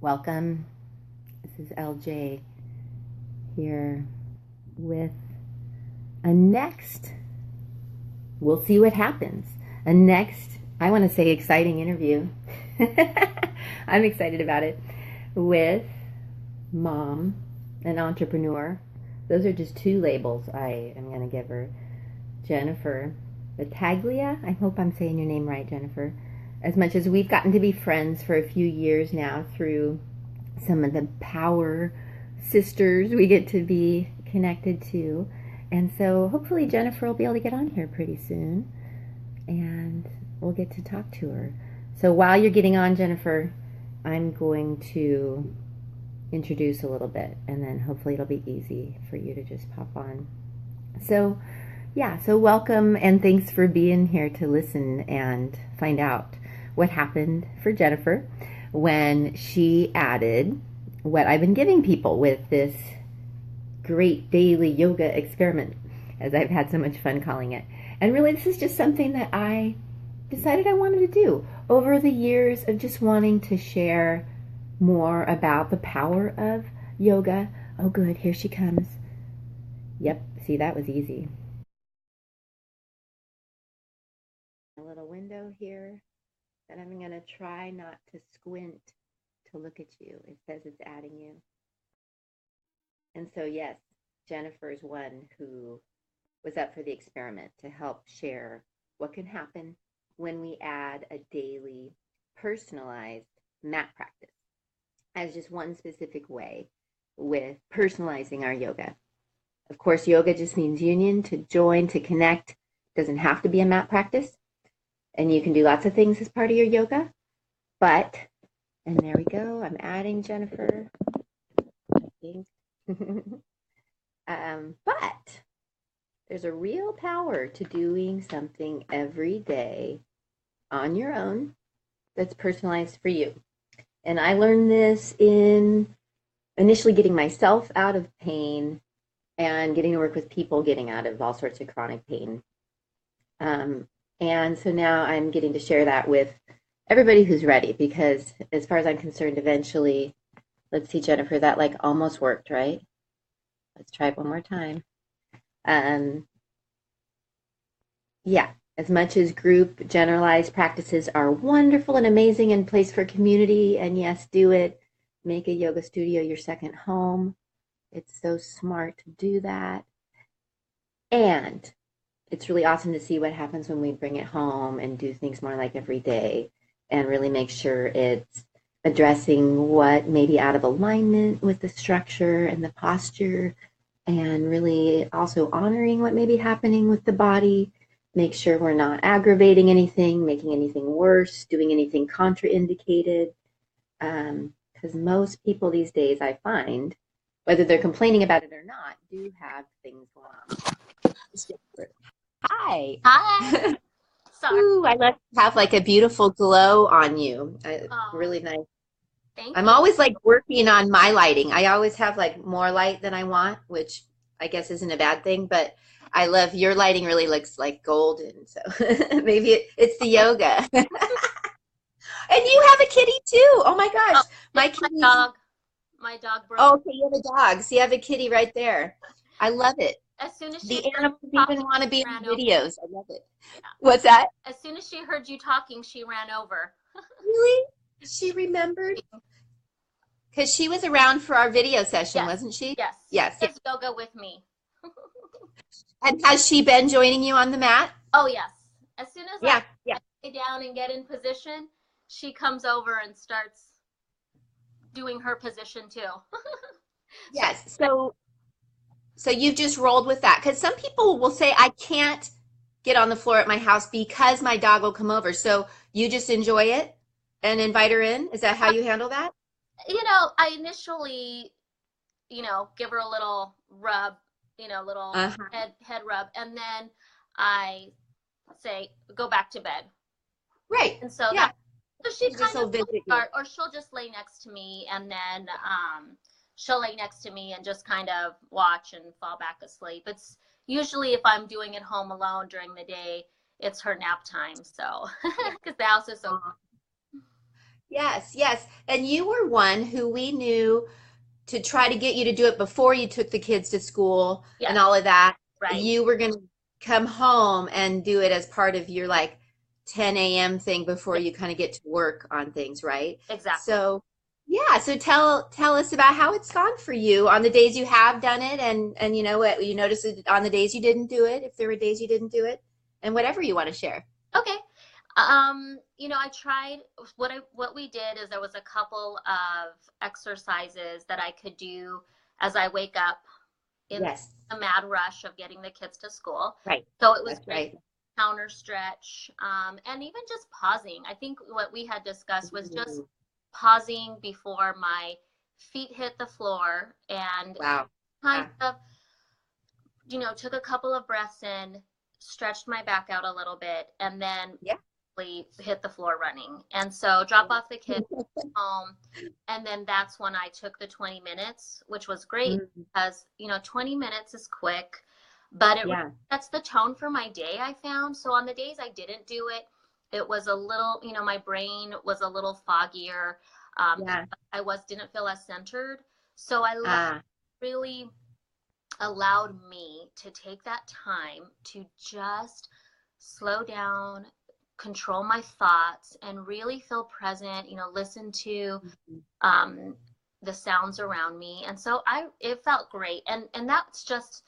Welcome. This is LJ here with we'll see what happens, I want to say exciting interview. I'm excited about it, with mom, an entrepreneur. Those are just two labels I am going to give her. Jennifer Battaglia. I hope I'm saying your name right, Jennifer. As much as we've gotten to be friends for a few years now through some of the power sisters we get to be connected to. And so hopefully Jennifer will be able to get on here pretty soon and we'll get to talk to her. So while you're getting on, Jennifer, I'm going to introduce a little bit and then hopefully it'll be easy for you to just pop on. So welcome and thanks for being here to listen and find out what happened for Jennifer when she added what I've been giving people with this great daily yoga experiment, as I've had so much fun calling it. And really, this is just something that I decided I wanted to do over the years of just wanting to share more about the power of yoga. Oh, good, here she comes. Yep, see, that was easy. A little window here. And I'm going to try not to squint to look at you. It says it's adding you. And so, yes, Jennifer's one who was up for the experiment to help share what can happen when we add a daily personalized mat practice as just one specific way with personalizing our yoga. Of course, yoga just means union, to join, to connect. It doesn't have to be a mat practice. And you can do lots of things as part of your yoga. But, and there we go, I'm adding Jennifer, I think. But there's a real power to doing something every day on your own that's personalized for you. And I learned this in initially getting myself out of pain and getting to work with people getting out of all sorts of chronic pain. And so now I'm getting to share that with everybody who's ready, because as far as I'm concerned, eventually, let's see, Jennifer, that like almost worked, right? Let's try it one more time. Yeah, as much as group generalized practices are wonderful and amazing and place for community, and yes, do it. Make a yoga studio your second home. It's so smart to do that. And it's really awesome to see what happens when we bring it home and do things more like every day and really make sure it's addressing what may be out of alignment with the structure and the posture, and really also honoring what may be happening with the body. Make sure we're not aggravating anything, making anything worse, doing anything contraindicated. Because most people these days, I find, whether they're complaining about it or not, do have things going on. Hi. Hi. Sorry. Ooh, I love to have like a beautiful glow on you. Oh, Really nice. thank I'm you. always like working on my lighting. I always have like more light than I want, which I guess isn't a bad thing, but I love your lighting really looks like golden. So maybe it's the yoga. And you have a kitty too. Oh my gosh. Oh, My it's my kitty's, dog. My dog broke. oh, okay, you have a dog. So you have a kitty right there. I love it. As soon as she The heard animals you even talking, want to be she in ran the over. videos. I love it. Yeah. What's that? As soon as she heard you talking, she ran over. Really? She She, remembered? Because she was around for our video session, yes, wasn't she? yes. She Yes. does yoga with me. And has she been joining you on the mat? Oh, yes. As soon as Yeah, yeah. I lay down and get in position, she comes over and starts doing her position too. So, Yes. So you've just rolled with that. Because some people will say, I can't get on the floor at my house because my dog will come over. So you just enjoy it and invite her in? Is that how you handle that? I initially give her a little rub, little Uh-huh. head rub, and then I say go back to bed. Right. And so Yeah. she She just kind will of will visit you. start, or she'll just lay next to me, and then she'll lay next to me and just kind of watch and fall back asleep. It's usually if I'm doing it home alone during the day, it's her nap time. So because the house is so Yes, yes. And you were one who we knew to try to get you to do it before you took the kids to school and Yes, all of that. right. You were going to come home and do it as part of your like 10 a.m. thing before Yeah, you kind of get to work on things, right? exactly. So, yeah, so tell us about how it's gone for you on the days you have done it and you know what you notice it on the days you didn't do it, if there were days you didn't do it, and whatever you want to share. Okay. I tried what we did is there was a couple of exercises that I could do as I wake up in Yes, the mad rush of getting the kids to school. right. So it was That's great right. counter stretch, and even just pausing. I think what we had discussed was just Mm, pausing before my feet hit the floor and wow. kind Yeah. of, took a couple of breaths in, stretched my back out a little bit, and then Yeah. hit the floor running. And so drop off the kids home. And then that's when I took the 20 minutes, which was great Mm, because, 20 minutes is quick, but it really yeah. sets the tone for my day, I found. So on the days I didn't do it, it was a little, my brain was a little foggier. Yeah. I didn't feel as centered. So I Ah, really allowed me to take that time to just slow down, control my thoughts, and really feel present, listen to mhm. um, the sounds around me. And so it felt great. And that's just,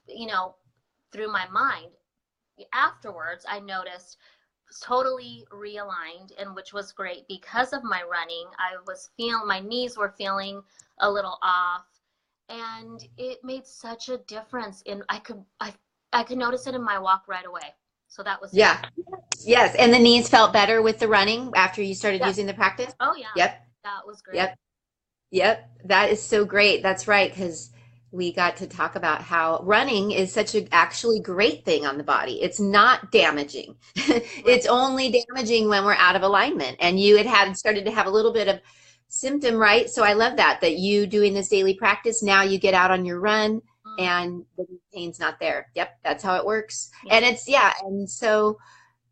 through my mind. Afterwards, I noticed totally realigned, and which was great because of my running. I was feeling my knees were feeling a little off, and it made such a difference in I could notice it in my walk right away. So that was huge. Yeah. Yes. And the knees felt better with the running after you started Yes. using the practice? Oh yeah. Yep. That was great. Yep. Yep. That is so great. That's right. Because we got to talk about how running is such a actually great thing on the body. It's not damaging. Right. It's only damaging when we're out of alignment. And you had started to have a little bit of symptom, right? So I love that you doing this daily practice. Now you get out on your run Mm, and the pain's not there. Yep. That's how it works. yeah. And it's, yeah. And so,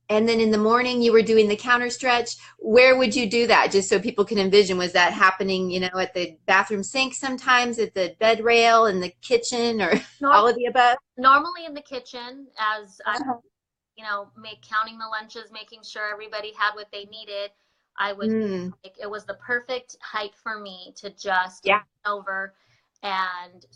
and then in the morning you were doing the counter stretch. Where would you do that? Just so people can envision, was that happening, at the bathroom sink sometimes, at the bed rail, in the kitchen, or all Normal, of the above? normally in the kitchen as I, Uh-huh. make counting the lunches, making sure everybody had what they needed. I would Mm, it was the perfect height for me to just yeah. over and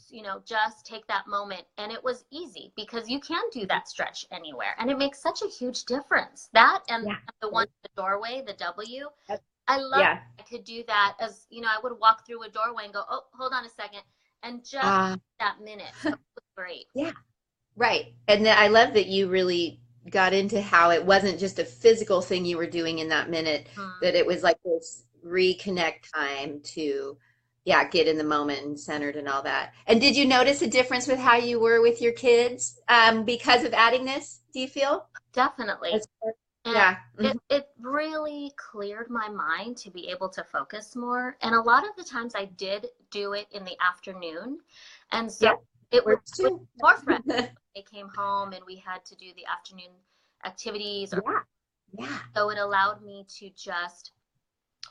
just take that moment, and it was easy because you can do that stretch anywhere, and it makes such a huge difference. That and Yeah. the one the doorway, the W, That's- I love Yeah. I could do that. As I would walk through a doorway and go, oh, hold on a second, and just Uh, that minute. So it was great. yeah. Right. And then I love that you really got into how it wasn't just a physical thing you were doing in that minute, Hmm. that it was like this reconnect time to, yeah, get in the moment and centered and all that. And did you notice a difference with how you were with your kids because of adding this, do you feel? Definitely. As- And yeah. it, Mhm. it really cleared my mind to be able to focus more. And a lot of the times I did do it in the afternoon. And so Yeah. it was Works with too. more friends. They came home and we had to do the afternoon activities. Yeah. Yeah. So it allowed me to just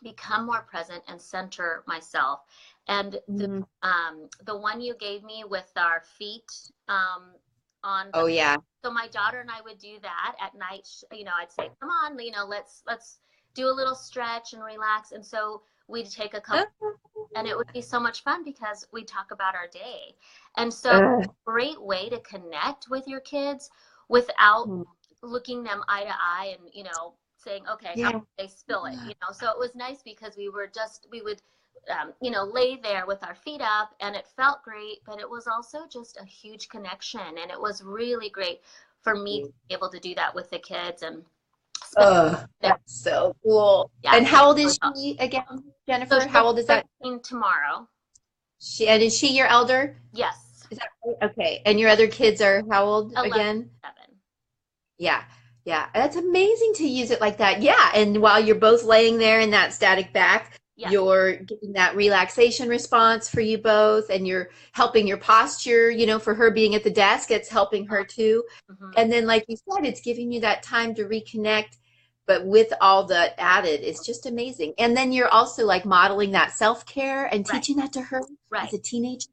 become more present and center myself. And Mhm. the one you gave me with our feet on the Oh, yeah. so my daughter and I would do that at night. I'd say, "Come on, let's do a little stretch and relax." And so we'd take a couple, and it would be so much fun because we talk about our day. And so, Uh, great way to connect with your kids without looking them eye to eye and saying, "Okay, how yeah. did they spill it?" So it was nice because we would lay there with our feet up, and it felt great, but it was also just a huge connection, and it was really great for me to be able to do that with the kids and spend Oh, there. that's so cool. Yeah, And how old is really felt. she again, So Jennifer? she'll How be old is that? 13 tomorrow. And is she your elder? Yes, Is that right? Okay. And your other kids are how old 11, again? 7. Yeah. Yeah. That's amazing to use it like that. Yeah. And while you're both laying there in that static back, Yes. you're getting that relaxation response for you both, and you're helping your posture, for her being at the desk, it's helping her too. Mm-hmm. And then, like you said, it's giving you that time to reconnect. but with all the added, it's just amazing. And then you're also like modeling that self-care and Right, teaching that to her as right. a teenager.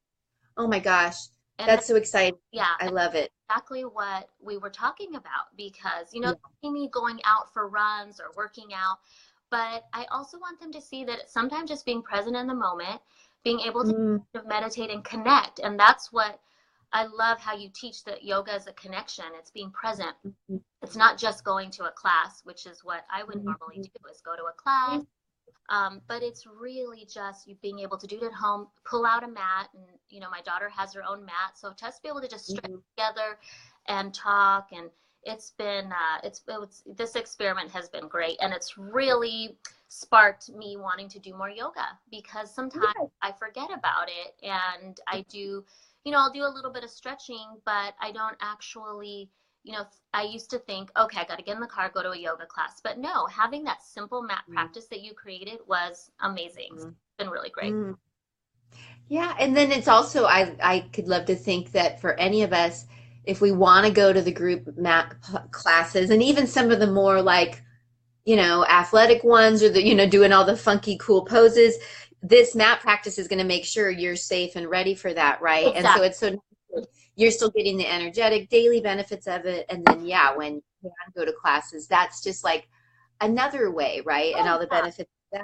Oh my gosh, And that's so exciting. yeah, I and love it. exactly what we were talking about because, Yeah. see me going out for runs or working out, but I also want them to see that sometimes just being present in the moment, being able to Mm, meditate and connect. And that's what I love how you teach that yoga is a connection. It's being present. mhm, It's not just going to a class, which is what I would normally mhm. do is go to a class. But it's really just you being able to do it at home, pull out a mat, and my daughter has her own mat, so just be able to just stretch Mhm. together and talk. And it's been this experiment has been great, and it's really sparked me wanting to do more yoga because sometimes Yeah. I forget about it, and I do, I'll do a little bit of stretching, but I don't actually I used to think, okay, I got to get in the car, go to a yoga class. But no, having that simple mat practice that you created was amazing. It's Mhm. been really great. Mhm. Yeah, and then it's also I could love to think that for any of us, if we want to go to the group mat classes, and even some of the more like athletic ones, or the doing all the funky cool poses, this mat practice is going to make sure you're safe and ready for that, right? And so Exactly. it's so you're still getting the energetic daily benefits of it, and then yeah, when you can go to classes, that's just like another way, right? And Oh all the yeah. benefits of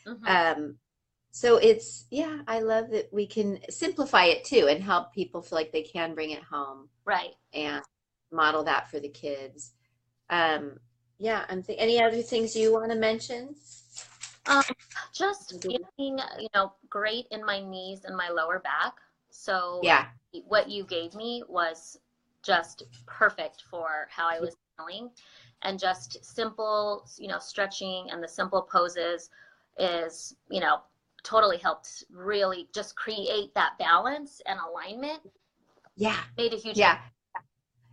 Hmm. that. So it's, yeah, I love that we can simplify it too and help people feel like they can bring it home Right. and model that for the kids. Um, yeah, any other things you want to mention? Um, just feeling, great in my knees and my lower back. So Yeah, what you gave me was just perfect for how I was feeling. And just simple, stretching and the simple poses is, totally helped really just create that balance and alignment. yeah, Made a huge difference. yeah.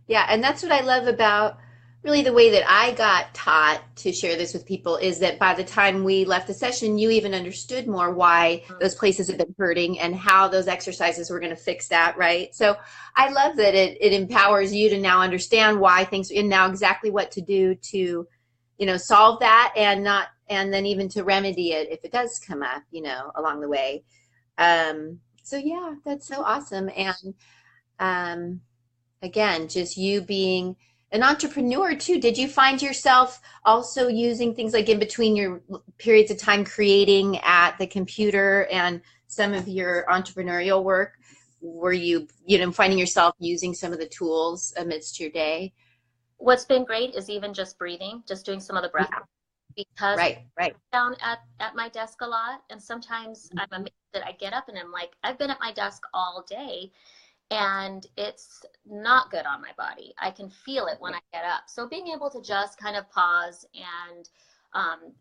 Yeah, and that's what I love about really the way that I got taught to share this with people is that by the time we left the session, you even understood more why those places have been hurting and how those exercises were going to fix that, right? So I love that it empowers you to now understand why things and now exactly what to do to, solve that and not and then even to remedy it if it does come up, along the way. So yeah, that's so awesome. And um again, just you being an entrepreneur too. Did you find yourself also using things like in between your periods of time creating at the computer and some of your entrepreneurial work? Were you, finding yourself using some of the tools amidst your day? What's been great is even just breathing, just doing some of the breath Yeah, because right, right. down at my desk a lot. And sometimes I'm amazed that I get up and I'm like, I've been at my desk all day and it's not good on my body. I can feel it when I get up. So being able to just kind of pause and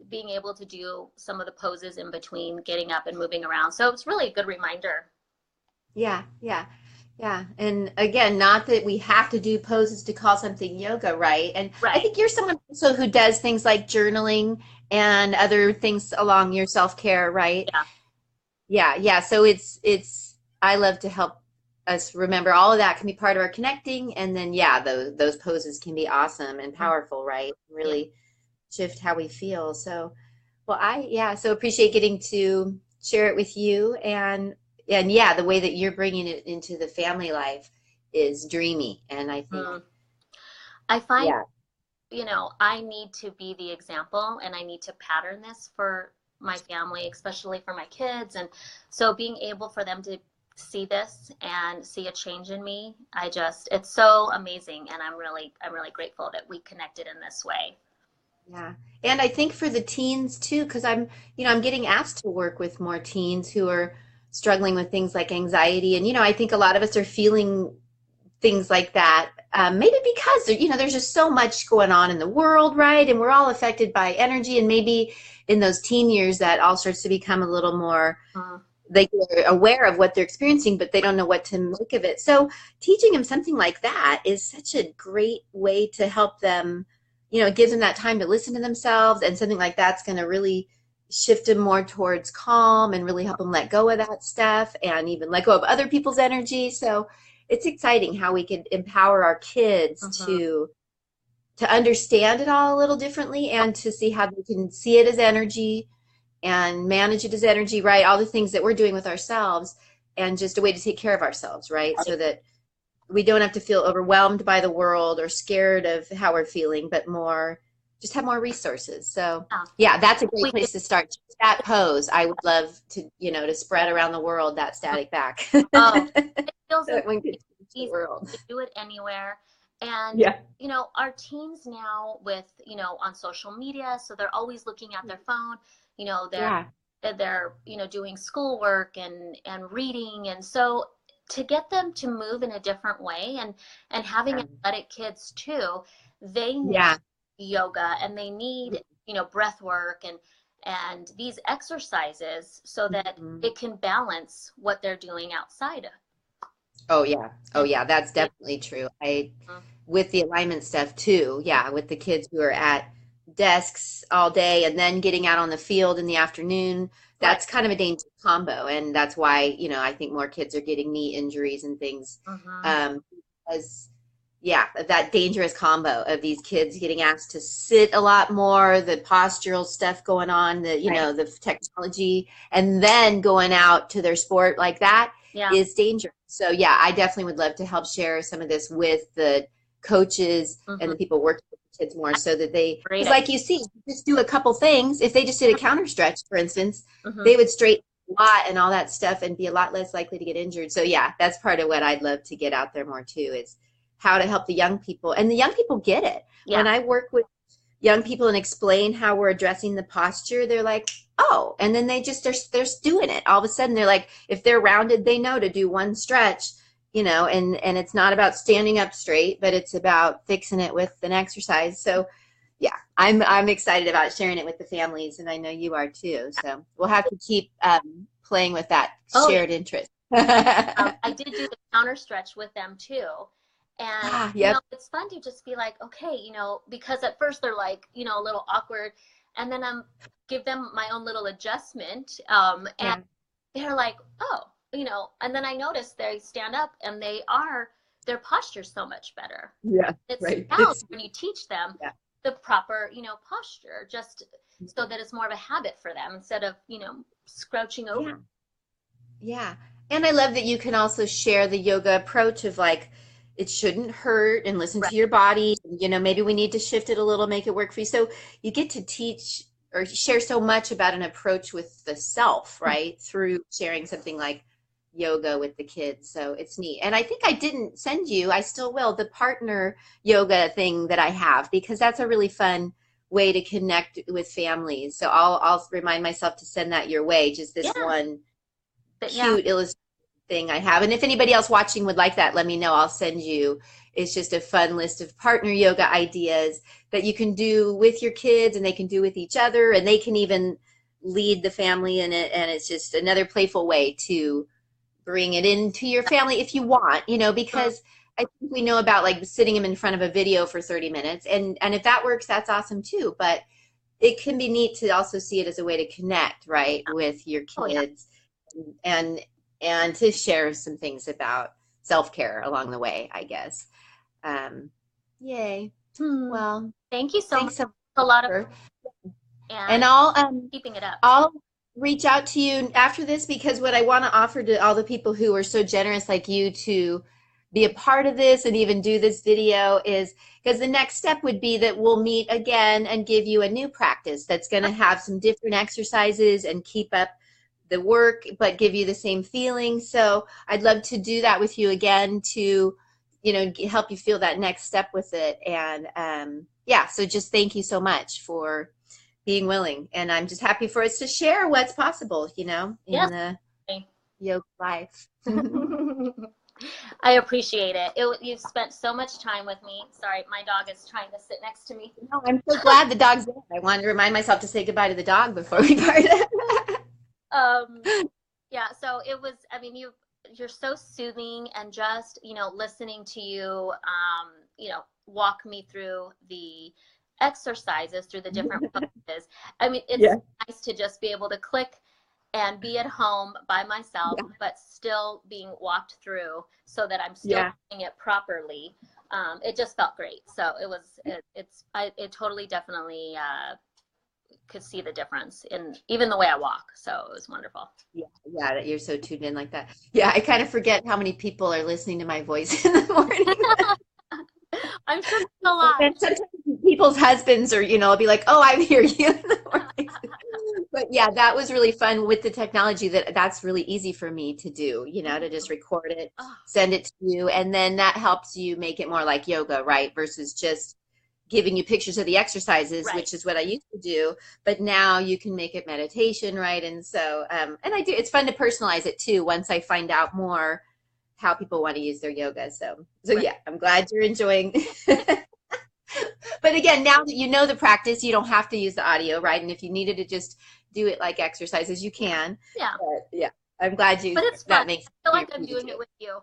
being able to do some of the poses in between getting up and moving around. So it's really a good reminder. Yeah, yeah, yeah. And again, not that we have to do poses to call something yoga, right? And I Right. think you're someone also who does things like journaling and other things along your self-care, right? Yeah. Yeah, yeah. So it's I love to help us remember all of that can be part of our connecting, and then yeah, those poses can be awesome and Mhm. powerful, right? Yeah. Really shift how we feel. So, well, so appreciate getting to share it with you, and yeah, the way that you're bringing it into the family life is dreamy, and I think Mm. I find, yeah, I need to be the example and I need to pattern this for my family, especially for my kids. And so being able for them to see this and see a change in me, it's so amazing. And I'm really grateful that we connected in this way. yeah. And I think for the teens too, because I'm getting asked to work with more teens who are struggling with things like anxiety. And, I think a lot of us are feeling things like that. Maybe because, there's just so much going on in the world, right? And we're all affected by energy. And maybe in those teen years, that all starts to become a little more Mm. they're aware of what they're experiencing, but they don't know what to make of it. So teaching them something like that is such a great way to help them, it gives them that time to listen to themselves, and something like that's going to really shift them more towards calm and really help them let go of that stuff and even let go of other people's energy. So it's exciting how we could empower our kids Mhm. to to understand it all a little differently and to see how they can see it as energy and manage it as energy, right? All the things that we're doing with ourselves and just a way to take care of ourselves, right? So that we don't have to feel overwhelmed by the world or scared of how we're feeling, but more just have more resources. So Yeah. yeah, that's a great We do. place to start. Just that pose, I would love to, to spread around the world that static back. Oh, it feels So that one could change the easy world. to do it anywhere. And, Yeah. our teens now with, on social media, so they're always looking at their phone, they're Yeah. doing schoolwork and reading. And so to get them to move in a different way and having athletic kids too, they need Yeah. yoga and they need, breath work and these exercises so that Mhm. it can balance what they're doing outside of. Oh yeah. Oh And yeah, that's definitely true. With the alignment stuff too. Yeah, with the kids who are at desks all day and then getting out on the field in the afternoon, right. that's kind of a dangerous combo. And that's why, I think more kids are getting knee injuries and things. Mm-hmm. Um, because yeah, that dangerous combo of these kids getting asked to sit a lot more, the postural stuff going on, Right. the technology, and then going out to their sport like that Yeah. is dangerous. So yeah, I definitely would love to help share some of this with the coaches and Mm-hmm. the people working with the kids more so that Great because idea. like you see, just do a couple things. If they just did a counter stretch, for instance, Mm-hmm. they would straighten a lot and all that stuff and be a lot less likely to get injured. So yeah, that's part of what I'd love to get out there more too, is how to help the young people. And the young people get it. Yeah. When I work with young people and explain how we're addressing the posture, they're like, oh, and then they're doing it. All of a sudden they're like, if they're rounded, they know to do one stretch, and it's not about standing up straight, but it's about fixing it with an exercise. So yeah, I'm excited about sharing it with the families, and I know you are too. So we'll have to keep playing with that Oh yeah. shared interest. Ah, I did do the counter stretch with them too. And, yep. it's fun to just be like, okay, because at first they're like, a little awkward. And then give them my own little adjustment. And Yeah. they're like, oh, and then I notice they stand up and their posture's so much better. Yeah. It's Right. found when you teach them Yeah. the proper, posture, just so that it's more of a habit for them instead of, scrouching over. Yeah. Yeah. And I love that you can also share the yoga approach of like, it shouldn't hurt and listen Right. to your body. Maybe we need to shift it a little, make it work for you. So you get to teach or share so much about an approach with the self, right? Through sharing something like yoga with the kids. So it's neat. And I think I didn't send you, I still will, the partner yoga thing that I have, because that's a really fun way to connect with families. So I'll remind myself to send that your way, just this Yeah. one But yeah. cute illustration thing I have. And if anybody else watching would like that, let me know. I'll send you. It's just a fun list of partner yoga ideas that you can do with your kids and they can do with each other and they can even lead the family in it. And it's just another playful way to bring it into your family if you want, because I think we know about like sitting them in front of a video for 30 minutes. And if that works, that's awesome too. But it can be neat to also see it as a way to connect, right, with your Oh yeah. kids and and to share some things about self-care along the way, I guess. Um, yay. Hmm. Well, Thank you so much. thanks so A lot of much. And and keeping it up. I'll reach out to you after this because what I want to offer to all the people who are so generous like you to be a part of this and even do this video is because the next step would be that we'll meet again and give you a new practice that's going to have some different exercises and keep up the work but give you the same feeling. So I'd love to do that with you again to help you feel that next step with it. And yeah, so just thank you so much for being willing. And I'm just happy for us to share what's possible, in Yes. the yoga life. I appreciate it. You've spent so much time with me. Sorry, my dog is trying to sit next to me. No, I'm so glad the dog's there. I wanted to remind myself to say goodbye to the dog before we part. Um, yeah, so it was, I mean, you're so soothing and just, listening to you, walk me through the exercises, through the different poses. I mean, it's Yeah. nice to just be able to click and be at home by myself, Yeah. but still being walked through so that I'm still Yeah. doing it properly. It just felt great. So it totally definitely could see the difference in even the way I walk. So it was wonderful. Yeah, yeah, that you're so tuned in like that. Yeah, I kind of forget how many people are listening to my voice in the morning. I'm sure it's a lot. And sometimes people's husbands or, I'll be like, oh, I hear you in the morning. But yeah, that was really fun with the technology that's really easy for me to do, to just record it, Oh, send it to you, and then that helps you make it more like yoga, right? Versus just giving you pictures of the exercises, right. which is what I used to do. But now you can make it meditation, right? And so, and I do, it's fun to personalize it too once I find out more how people want to use their yoga. So Right. yeah, I'm glad you're enjoying. But again, now that you know the practice, you don't have to use the audio, right? And if you needed to just do it like exercises, you Yeah. can. Yeah. But yeah, I'm glad But it's fun. that makes I feel it easier like for I'm you to doing do. it with you.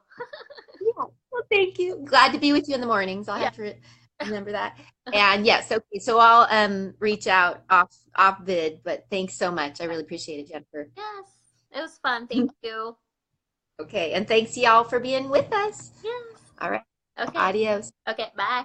Yeah. Well, thank you. Glad to be with you in the mornings. I'll Yeah. have to remember that. And yes, okay. So I'll reach out off vid, but thanks so much. I really appreciate it, Jennifer. Yes. It was fun. Thank you. Okay, and thanks y'all for being with us. Yes. All right. Okay. Adios. Okay. Bye.